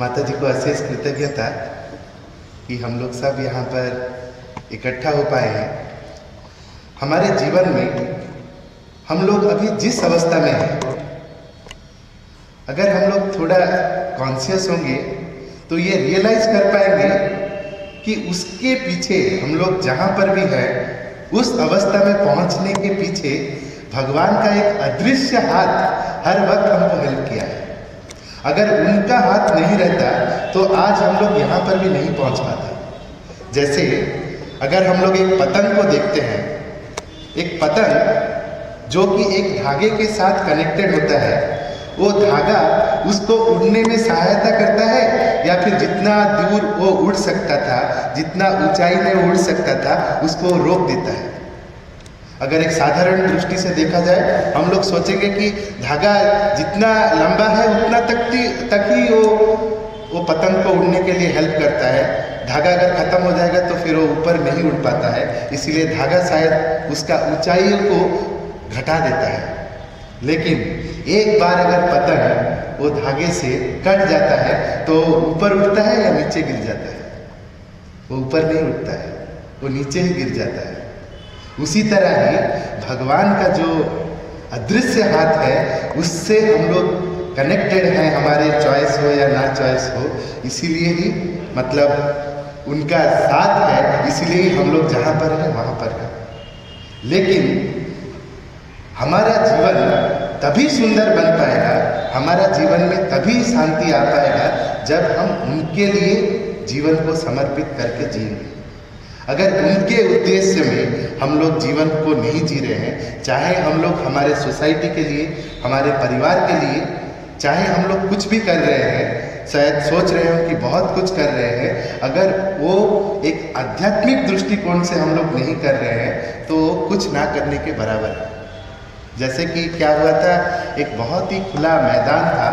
माता जी को अशेष कृतज्ञता कि हम लोग सब यहाँ पर इकट्ठा हो पाए हैं। हमारे जीवन में हम लोग अभी जिस अवस्था में हैं, अगर हम लोग थोड़ा कॉन्शियस होंगे तो ये रियलाइज कर पाएंगे कि उसके पीछे हम लोग जहाँ पर भी हैं, उस अवस्था में पहुँचने के पीछे भगवान का एक अदृश्य हाथ हर वक्त हमको हेल्प किया है। अगर उनका हाथ नहीं रहता तो आज हम लोग यहाँ पर भी नहीं पहुँच पाते। जैसे अगर हम लोग एक पतंग को देखते हैं, एक पतंग जो कि एक धागे के साथ कनेक्टेड होता है, वो धागा उसको उड़ने में सहायता करता है या फिर जितना दूर वो उड़ सकता था, जितना ऊंचाई में उड़ सकता था, उसको रोक देता है। अगर एक साधारण दृष्टि से देखा जाए, हम लोग सोचेंगे कि धागा जितना लंबा है उतना तक ही वो पतंग को उड़ने के लिए हेल्प करता है। धागा अगर ख़त्म हो जाएगा तो फिर वो ऊपर नहीं उड़ पाता है, इसीलिए धागा शायद उसका ऊंचाई को घटा देता है। लेकिन एक बार अगर पतंग वो धागे से कट जाता है तो ऊपर उठता है या नीचे गिर जाता है? वो ऊपर नहीं उठता है, वो नीचे ही गिर जाता है। उसी तरह ही भगवान का जो अदृश्य हाथ है, उससे हम लोग कनेक्टेड हैं, हमारे चॉइस हो या ना चॉइस हो, इसीलिए ही मतलब उनका साथ है, इसीलिए ही हम लोग जहाँ पर हैं वहाँ पर हैं। लेकिन हमारा जीवन तभी सुंदर बन पाएगा, हमारा जीवन में तभी शांति आ पाएगा जब हम उनके लिए जीवन को समर्पित करके जिएंगे। अगर उनके उद्देश्य में हम लोग जीवन को नहीं जी रहे हैं, चाहे हम लोग हमारे सोसाइटी के लिए, हमारे परिवार के लिए, चाहे हम लोग कुछ भी कर रहे हैं, शायद सोच रहे हो कि बहुत कुछ कर रहे हैं, अगर वो एक आध्यात्मिक दृष्टिकोण से हम लोग नहीं कर रहे हैं तो कुछ ना करने के बराबर है। जैसे कि क्या हुआ था, एक बहुत ही खुला मैदान था,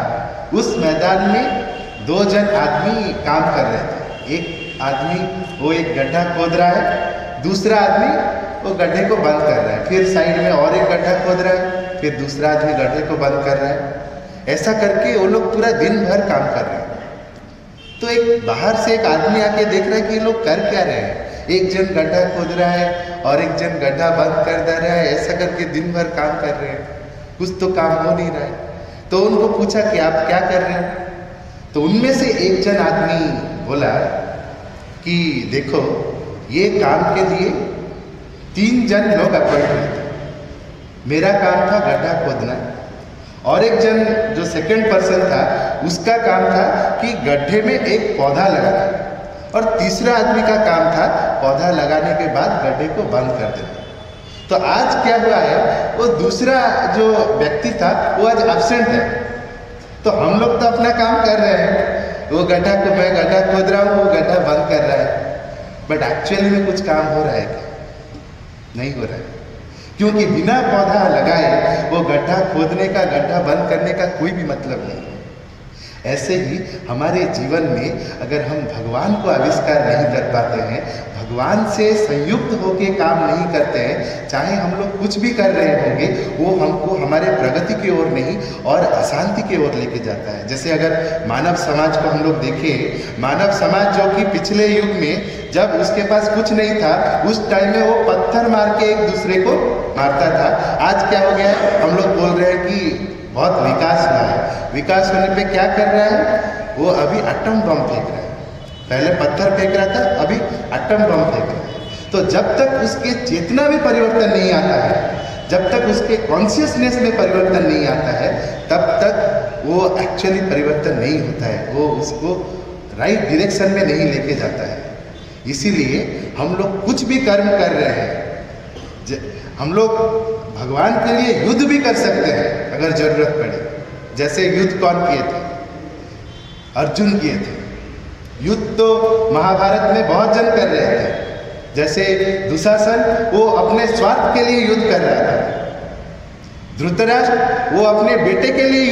उस मैदान में दो जन आदमी काम कर रहे थे। एक आदमी वो एक गड्ढा खोद रहा है, दूसरा आदमी वो गड्ढे को बंद कर रहा है, फिर साइड में और एक गड्ढा खोद रहा है, फिर दूसरा आदमी गड्ढे को बंद कर रहा है। ऐसा करके वो लोग पूरा दिन भर काम कर रहे हैं। तो एक बाहर से एक आदमी आके देख रहा है कि ये लोग कर क्या रहे हैं। एक जन गड्ढा खोद रहा है और एक जन गड्ढा बंद कर दे रहा है, ऐसा करके दिन भर काम कर रहे हैं, कुछ तो काम हो नहीं रहा है। तो उनको पूछा कि आप क्या कर रहे हैं? तो उनमें से एक जन आदमी बोला कि देखो, ये काम के लिए 3 जन लोग अपॉइंट हुए थे, मेरा काम था गड्ढा खोदना, और एक जन जो सेकंड पर्सन था उसका काम था कि गड्ढे में एक पौधा लगाना, और तीसरा आदमी का काम था पौधा लगाने के बाद गड्ढे को बंद कर देना। तो आज क्या हुआ है, वो दूसरा जो व्यक्ति था वो आज एब्सेंट है। तो हम लोग तो अपना काम कर रहे हैं, वो गड्ढा को, मैं गड्ढा खोद रहा हूँ, वो गड्ढा बंद कर रहा है, बट एक्चुअली में कुछ काम हो रहा है क्या? नहीं हो रहा है, क्योंकि बिना पौधा लगाए वो गड्ढा खोदने का, गड्ढा बंद करने का कोई भी मतलब नहीं। ऐसे ही हमारे जीवन में अगर हम भगवान को आविष्कार नहीं कर पाते हैं, भगवान से संयुक्त होके काम नहीं करते हैं, चाहे हम लोग कुछ भी कर रहे होंगे, वो हमको हमारे प्रगति की ओर नहीं और अशांति की ओर लेके जाता है। जैसे अगर मानव समाज को हम लोग देखें, मानव समाज जो कि पिछले युग में जब उसके पास कुछ नहीं था, उस टाइम में वो पत्थर मार के एक दूसरे को मारता था। आज क्या हो गया है, हम लोग बोल रहे हैं कि बहुत विकास हुआ है। विकास होने पे क्या कर रहा है, वो अभी एटम बम फेंक रहा है। पहले पत्थर फेंक रहा था, अभी एटम बम फेंक रहा है। तो जब तक उसके चेतना में परिवर्तन नहीं आता है, जब तक उसके कॉन्शियसनेस में परिवर्तन नहीं आता है, तब तक वो एक्चुअली परिवर्तन नहीं होता है, वो उसको राइट डायरेक्शन में नहीं लेके जाता है। इसीलिए हम लोग कुछ भी कर्म कर रहे हैं, हम लोग भगवान के लिए युद्ध भी कर सकते हैं अगर जरूरत पड़े। जैसे युद्ध कौन किए थे? अर्जुन किए थे। युद्ध तो महाभारत में बहुत जन कर रहे थे। जैसे दुशासन, वो अपने स्वार्थ के लिए युद्ध कर रहा था। धृतराष्ट्र, वो अपने बेटे के लिए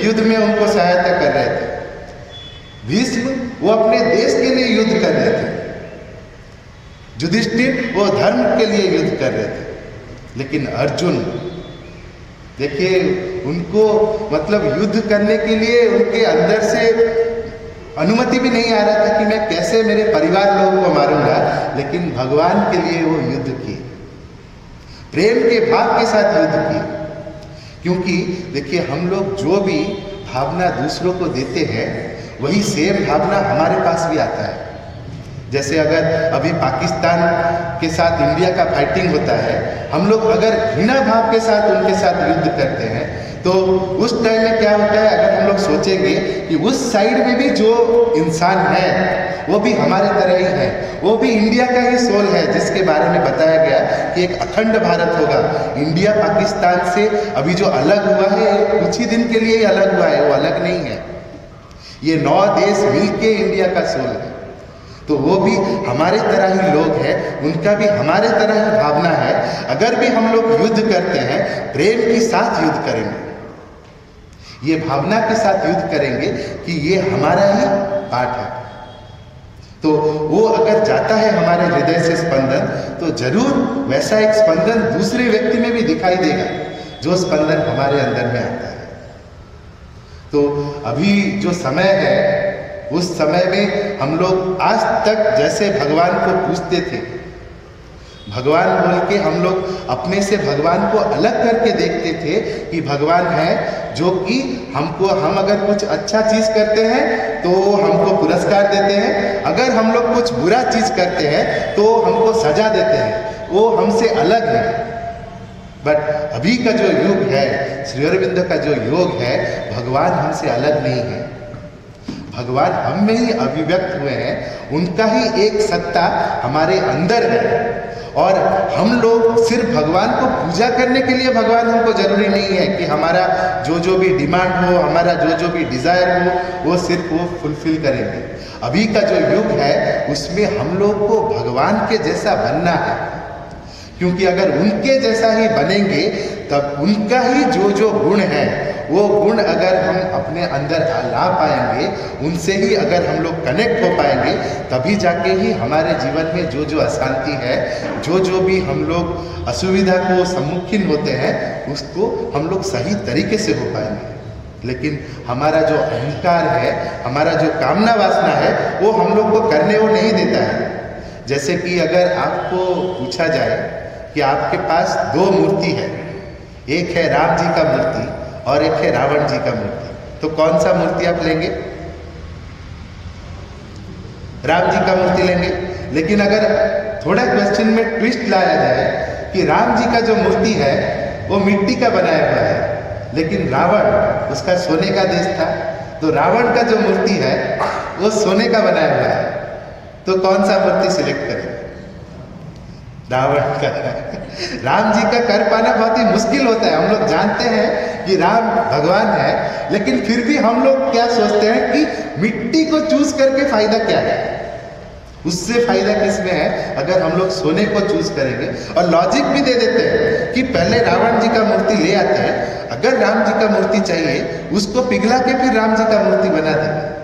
युद्ध में उनको सहायता कर रहे थे। भीष्म, वो अपने देश के लिए युद्ध कर रहे थे। युधिष्ठिर, वो धर्म के लिए युद्ध कर रहे थे। लेकिन अर्जुन, देखिए, उनको मतलब युद्ध करने के लिए उनके अंदर से अनुमति भी नहीं आ रहा था कि मैं कैसे मेरे परिवार लोगों को मारूंगा, लेकिन भगवान के लिए वो युद्ध किए, प्रेम के भाव के साथ युद्ध किए। क्योंकि देखिए, हम लोग जो भी भावना दूसरों को देते हैं वही सेम भावना हमारे पास भी आता है। जैसे अगर अभी पाकिस्तान के साथ इंडिया का फाइटिंग होता है, हम लोग अगर घृणा भाव के साथ उनके साथ युद्ध करते हैं तो उस टाइम में क्या होता है, अगर हम लोग सोचेंगे कि उस साइड में भी जो इंसान है वो भी हमारे तरह ही है, वो भी इंडिया का ही सोल है, जिसके बारे में बताया गया कि एक अखंड भारत होगा। इंडिया पाकिस्तान से अभी जो अलग हुआ है कुछ ही दिन के लिए ही अलग हुआ है, वो अलग नहीं है। ये 9 देश मिलके इंडिया का सोल है। तो वो भी हमारे तरह ही लोग हैं, उनका भी हमारे तरह ही भावना है। अगर भी हम लोग युद्ध करते हैं, प्रेम के साथ युद्ध करेंगे, ये भावना के साथ युद्ध करेंगे कि ये हमारा ही पार्ट है। तो वो अगर जाता है हमारे हृदय से स्पंदन, तो जरूर वैसा एक स्पंदन दूसरे व्यक्ति में भी दिखाई देगा, जो स्पंदन हमारे अंदर में आता है। तो अभी जो समय है, उस समय में हम लोग आज तक जैसे भगवान को पूजते थे, भगवान बोल के हम लोग अपने से भगवान को अलग करके देखते थे कि भगवान है जो कि हम अगर कुछ अच्छा चीज़ करते हैं तो हमको पुरस्कार देते हैं, अगर हम लोग कुछ बुरा चीज़ करते हैं तो हमको सजा देते हैं, वो हमसे अलग है। बट अभी का जो युग है, श्री अरविंद का जो योग है, भगवान हमसे अलग नहीं है, भगवान हम में ही अभिव्यक्त हुए हैं, उनका ही एक सत्ता हमारे अंदर है। और हम लोग सिर्फ भगवान को पूजा करने के लिए भगवान हमको जरूरी नहीं है कि हमारा जो भी डिमांड हो, हमारा जो भी डिज़ायर हो, वो सिर्फ वो फुलफिल करेंगे। अभी का जो युग है उसमें हम लोग को भगवान के जैसा बनना है, क्योंकि अगर उनके जैसा ही बनेंगे तब उनका ही जो गुण है, वो गुण अगर हम अपने अंदर ला पाएंगे, उनसे ही अगर हम लोग कनेक्ट हो पाएंगे, तभी जाके ही हमारे जीवन में जो अशांति है, जो भी हम लोग असुविधा को सम्मुखीन होते हैं, उसको हम लोग सही तरीके से हो पाएंगे। लेकिन हमारा जो अहंकार है, हमारा जो कामना वासना है, वो हम लोग को करने वो नहीं देता है। जैसे कि अगर आपको पूछा जाए कि आपके पास 2 मूर्ति है, एक है राम जी का मूर्ति और एक है रावण जी का मूर्ति, तो कौन सा मूर्ति आप लेंगे? राम जी का मूर्ति लेंगे। लेकिन अगर थोड़ा क्वेश्चन में ट्विस्ट लाया जाए कि राम जी का जो मूर्ति है वो मिट्टी का बनाया हुआ है, लेकिन रावण उसका सोने का देश था, तो रावण का जो मूर्ति है वो सोने का बनाया हुआ है, तो कौन सा मूर्ति सिलेक्ट करें? रावण का। राम जी का कर पाना बहुत ही मुश्किल होता है। हम लोग जानते हैं कि राम भगवान है, लेकिन फिर भी हम लोग क्या सोचते हैं कि मिट्टी को चूज करके फायदा क्या है, उससे फायदा किसमें है अगर हम लोग सोने को चूज करेंगे। और लॉजिक भी दे देते हैं कि पहले रावण जी का मूर्ति ले आते हैं, अगर राम जी का मूर्ति चाहिए उसको पिघला के फिर राम जी का मूर्ति बना देंगे।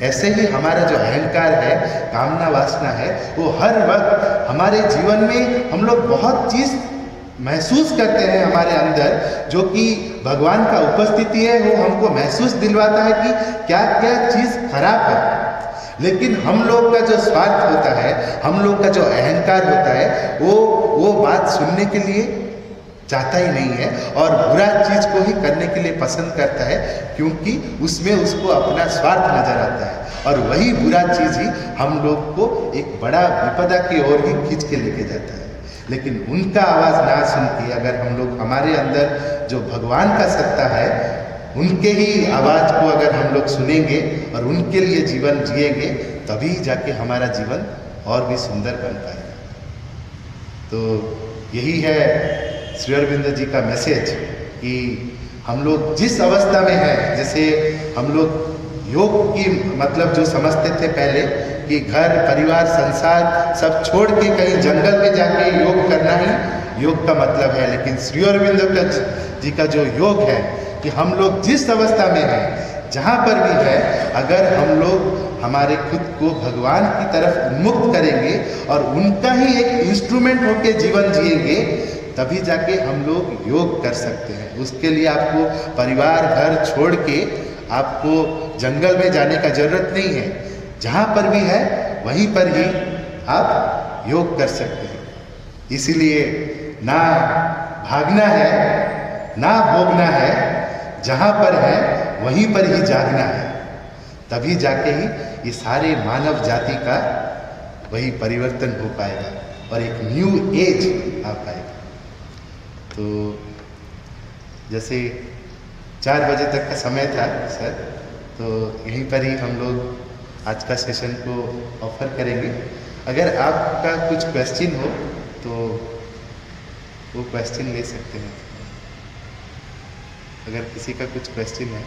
ऐसे ही हमारा जो अहंकार है, कामना वासना है, वो हर वक्त हमारे जीवन में हम लोग बहुत चीज़ महसूस करते हैं हमारे अंदर, जो कि भगवान का उपस्थिति है, वो हमको महसूस दिलवाता है कि क्या क्या चीज़ खराब है। लेकिन हम लोग का जो स्वार्थ होता है, हम लोग का जो अहंकार होता है, वो बात सुनने के लिए चाहता ही नहीं है और बुरा चीज को ही करने के लिए पसंद करता है, क्योंकि उसमें उसको अपना स्वार्थ नजर आता है। और वही बुरा चीज ही हम लोग को एक बड़ा विपदा की ओर ही खींच के लेके जाता है। लेकिन उनका आवाज ना सुन के अगर हम लोग हमारे अंदर जो भगवान का सत्ता है, उनके ही आवाज को अगर हम लोग सुनेंगे और उनके लिए जीवन जिएंगे, तभी जाके हमारा जीवन और भी सुंदर बन पाएगा। तो यही है श्री अरविंद जी का मैसेज कि हम लोग जिस अवस्था में हैं, जैसे हम लोग योग की मतलब जो समझते थे पहले कि घर परिवार संसार सब छोड़ के कहीं जंगल में जाके योग करना ही योग का मतलब है, लेकिन श्री अरविंद जी का जो योग है कि हम लोग जिस अवस्था में हैं, जहाँ पर भी है, अगर हम लोग हमारे खुद को भगवान की तरफ उन्मुक्त करेंगे और उनका ही एक इंस्ट्रूमेंट होके जीवन जिएंगे, तभी जाके हम लोग योग कर सकते हैं। उसके लिए आपको परिवार घर छोड़ के आपको जंगल में जाने का जरूरत नहीं है, जहाँ पर भी है वहीं पर ही आप योग कर सकते हैं। इसीलिए ना भागना है ना भोगना है, जहाँ पर है वहीं पर ही जागना है। तभी जाके ही ये सारे मानव जाति का वही परिवर्तन हो पाएगा और एक न्यू एज आ पाएगा। तो जैसे 4 बजे तक का समय था सर, तो यहीं पर ही हम लोग आज का सेशन को ऑफर करेंगे। अगर आपका कुछ क्वेश्चन हो तो वो क्वेश्चन ले सकते हैं, अगर किसी का कुछ क्वेश्चन है।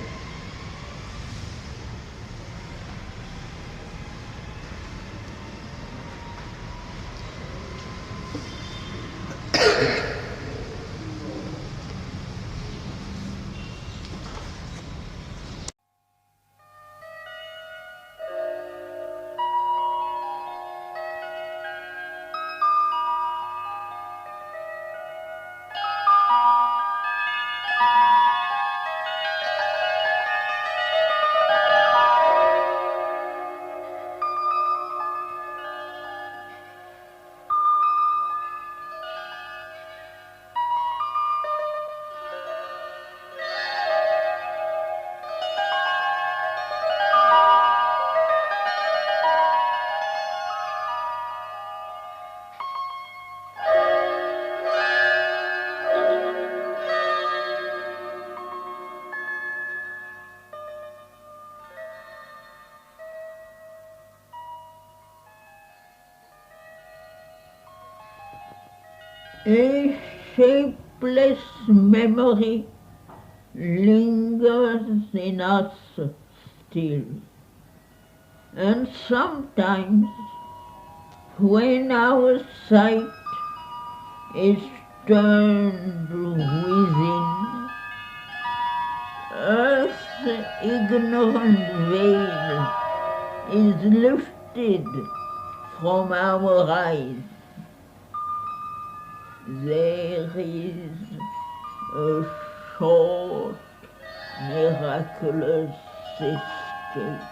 A shapeless memory lingers in us still, and sometimes when our sight is turned within, earth's ignorant veil is lifted from our eyes. There is a short, miraculous escape.